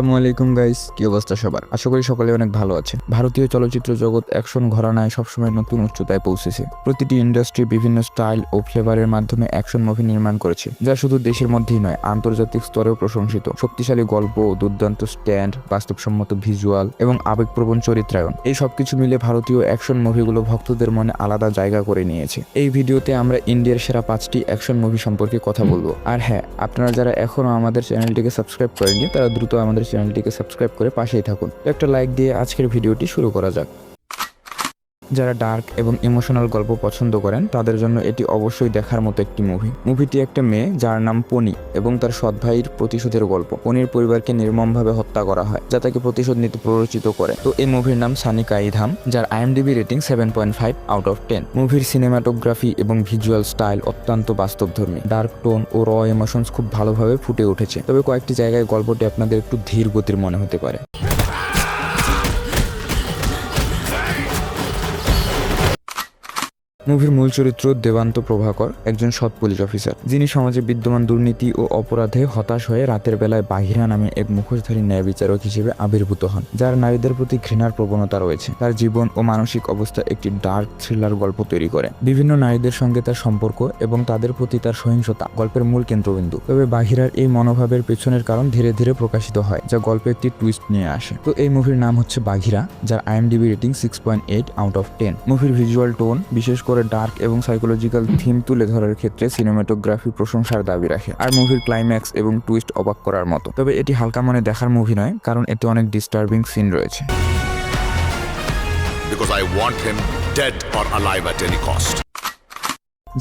আসসালামু আলাইকুম গাইস, কি অবস্থা সবার? আশা করি সকলে অনেক ভালো আছে। ভারতীয় চলচ্চিত্র জগৎ অ্যাকশন ঘরানায় সবসময় নতুন উচ্চতায় পৌঁছেছে। প্রতিটি ইন্ডাস্ট্রি বিভিন্ন স্টাইল ও ফ্লেভারের মাধ্যমে অ্যাকশন মুভি নির্মাণ করেছে, যা শুধু দেশের মধ্যেই নয়, আন্তর্জাতিক স্তরেও প্রশংসিত। শক্তিশালী গল্প, দুর্দান্ত স্ট্যান্ড, বাস্তবসম্মত ভিজুয়াল এবং আবেগপ্রবণ চরিত্রায়ন, এই সবকিছু মিলে ভারতীয় অ্যাকশন মুভিগুলো ভক্তদের মনে আলাদা জায়গা করে নিয়েছে। এই ভিডিওতে আমরা ইন্ডিয়ার সেরা 5টি অ্যাকশন মুভি সম্পর্কে কথা বলবো। আর হ্যাঁ, আপনারা যারা এখনো আমাদের চ্যানেলটিকে সাবস্ক্রাইব করেননি, তারা দ্রুত আমাদের চ্যানেলটিকে সাবস্ক্রাইব করে পাশেই থাকুন। একটা লাইক দিয়ে আজকের ভিডিওটি শুরু করা যাক। যারা ডার্ক এবং ইমোশনাল গল্প পছন্দ করেন তাদের জন্য এটি অবশ্যই দেখার মতো একটি মুভিটি একটা মেয়ে যার নাম পনি এবং তার সৎ ভাইয়ের প্রতিশোধের গল্প। পনির পরিবারকে নির্মমভাবে হত্যা করা হয়, যা তাকে প্রতিশোধ নিতে প্ররোচিত করে। তো এই মুভির নাম সানি কাইধাম, যার IMDb রেটিং 7.5/10। মুভির সিনেমাটোগ্রাফি এবং ভিজুয়াল স্টাইল অত্যন্ত বাস্তবধর্মী। ডার্ক টোন ও র ইমোশনস খুব ভালোভাবে ফুটে উঠেছে, তবে কয়েকটি জায়গায় গল্পটি আপনাদের একটু ধীর গতির মনে হতে পারে। মুভির মূল চরিত্র দেবান্ত প্রভাকর একজন সৎ পুলিশ অফিসার, যিনি সমাজে বিদ্যমান দুর্নীতি ও অপরাধে হতাশ হয়ে রাতের বেলায় বাহিরা নামে এক মুখোশধারী ন্যায় বিচারক হিসেবে আবির্ভূত হন, যার নারীদের প্রতি ঘৃণার প্রবণতা রয়েছে। তার জীবন ও মানসিক অবস্থা একটি ডার্ক থ্রিলার গল্প তৈরি করে। বিভিন্ন নারীদের সঙ্গে তার সম্পর্ক এবং তাদের প্রতি তার সহিংসতা গল্পের মূল কেন্দ্রবিন্দু। তবে বাহিরার এই মনোভাবের পেছনের কারণ ধীরে ধীরে প্রকাশিত হয়, যা গল্পে একটি টুইস্ট নিয়ে আসে। তো এই মুভির নাম হচ্ছে বাঘিরা, যার IMDb রেটিং 6.8/10। মুভির ভিজুয়াল টোন, বিশেষ করে ডার্ক এবং সাইকোলজিক্যাল থিম তুলে ধরার ক্ষেত্রে সিনেমাটোগ্রাফি প্রশংসার দাবি রাখে। আর মুভির ক্লাইম্যাক্স এবং টুইস্ট অবাক করার মতো। তবে এটি হালকা মনে দেখার মুভি নয়, কারণ এতে অনেক ডিস্টার্বিং সিন রয়েছে। Because I want him dead or alive at any cost.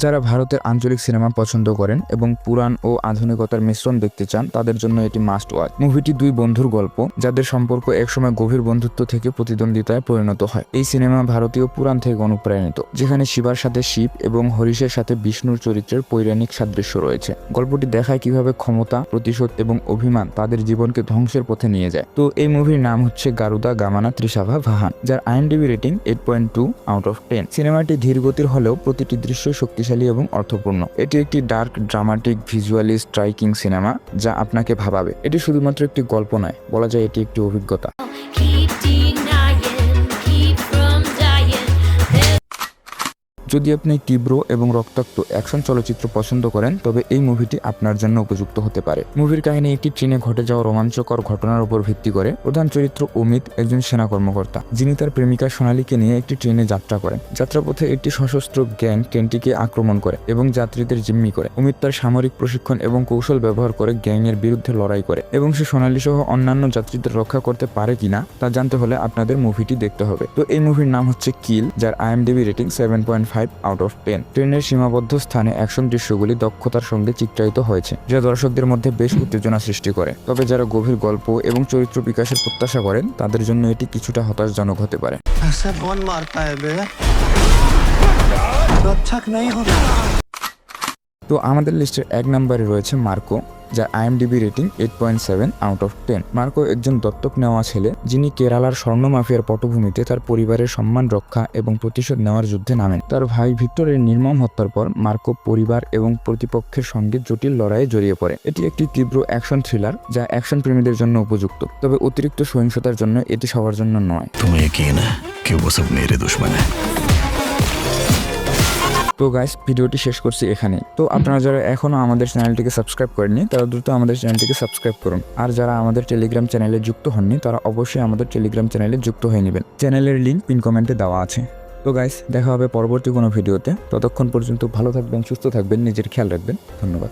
যারা ভারতের আঞ্চলিক সিনেমা পছন্দ করেন এবং পুরাণ ও আধুনিকতার মিশ্রণ দেখতে চান, তাদের জন্য এটি মাস্ট ওয়াচ। মুভিটি দুই বন্ধুর গল্প, যাদের সম্পর্ক একসময় গভীর বন্ধুত্ব থেকে প্রতিদ্বন্দ্বিতায় পরিণত হয়। এই সিনেমা ভারতীয় পুরাণ থেকে অনুপ্রাণিত, যেখানে শিবার সাথে শিব এবং হরিশের সাথে বিষ্ণুর চরিত্রের পৌরাণিক সাদৃশ্য রয়েছে। গল্পটি দেখায় কিভাবে ক্ষমতা, প্রতিশোধ এবং অভিমান তাদের জীবনকে ধ্বংসের পথে নিয়ে যায়। তো এই মুভির নাম হচ্ছে গারুদা গামানা ত্রিশাভা ভাহান, যার IMDb রেটিং 8.2/10। সিনেমাটি ধীরগতির হলেও প্রতিটি দৃশ্য শক্তিশালী এবং অর্থপূর্ণ। এটি একটি dark, dramatic, visually striking cinema, যা আপনাকে ভাবাবে। এটি শুধুমাত্র একটি গল্প নয়, বলা যায় এটি একটি অভিজ্ঞতা। যদি আপনি তীব্র এবং রক্তাক্ত অ্যাকশন চলচ্চিত্র পছন্দ করেন, তবে এই মুভিটি আপনার জন্য উপযুক্ত হতে পারে। মুভির কাহিনী একটি ট্রেনে ঘটে যাওয়া রোমাঞ্চকর ঘটনার উপর ভিত্তি করে। প্রধান চরিত্র অমিত একজন সেনা কর্মকর্তা, যিনি তার প্রেমিকা সোনালীকে নিয়ে একটি ট্রেনে যাত্রা করেন। যাত্রাপথে একটি সশস্ত্র গ্যাং ট্রেনটিকে আক্রমণ করে এবং যাত্রীদের জিম্মি করে। অমিত তার সামরিক প্রশিক্ষণ এবং কৌশল ব্যবহার করে গ্যাংয়ের বিরুদ্ধে লড়াই করে, এবং সে সোনালী সহ অন্যান্য যাত্রীদের রক্ষা করতে পারে কিনা তা জানতে হলে আপনাদের মুভিটি দেখতে হবে। তো এই মুভির নাম হচ্ছে কিল, যার IMDb রেটিং 7.5/10। ট্রেনের সীমাবদ্ধ স্থানে অ্যাকশন দৃশ্যগুলি দক্ষতার সঙ্গে চিত্রায়িত হয়েছে, যা দর্শকদের মধ্যে বেশ উত্তেজনা সৃষ্টি করে। তবে যারা গভীর গল্প এবং চরিত্র বিকাশের প্রত্যাশা করেন, তাদের জন্য এটি কিছুটা হতাশাজনক হতে পারে। তো আমাদের লিস্টের 1 নম্বরে রয়েছে মার্কো, যার IMDb রেটিং 8.7/10। মার্কো একজন দত্তক নেওয়া ছেলে, যিনি কেরালার স্বর্ণ মাফিয়ার পটভূমিতে তার পরিবারের সম্মান রক্ষা এবং প্রতিশোধ নেওয়ার যুদ্ধে নামেন। তার ভাই ভিক্টরের নির্মম হত্যার পর মার্কো পরিবার এবং প্রতিপক্ষের সঙ্গে জটিল লড়াইয়ে জড়িয়ে পড়ে। এটি একটি তীব্র অ্যাকশন থ্রিলার, যা অ্যাকশন প্রেমীদের জন্য উপযুক্ত, তবে অতিরিক্ত সহিংসতার জন্য এটি সবার জন্য নয়। तुम्हें यकीन है कि वो सब मेरे दुश्मन है? তো গাইস, ভিডিওটি শেষ করছি এখানে। তো আপনারা যারা এখনো আমাদের চ্যানেলটিকে সাবস্ক্রাইব করেননি, তারা দ্রুত আমাদের চ্যানেলটিকে সাবস্ক্রাইব করুন। আর যারা আমাদের টেলিগ্রাম চ্যানেলে যুক্ত হননি, তারা অবশ্যই আমাদের টেলিগ্রাম চ্যানেলে যুক্ত হয়ে নেবেন। চ্যানেলের লিঙ্ক পিন কমেন্টে দেওয়া আছে। তো গাইস, দেখা হবে পরবর্তী কোনো ভিডিওতে। ততক্ষণ পর্যন্ত ভালো থাকবেন, সুস্থ থাকবেন, নিজের খেয়াল রাখবেন। ধন্যবাদ।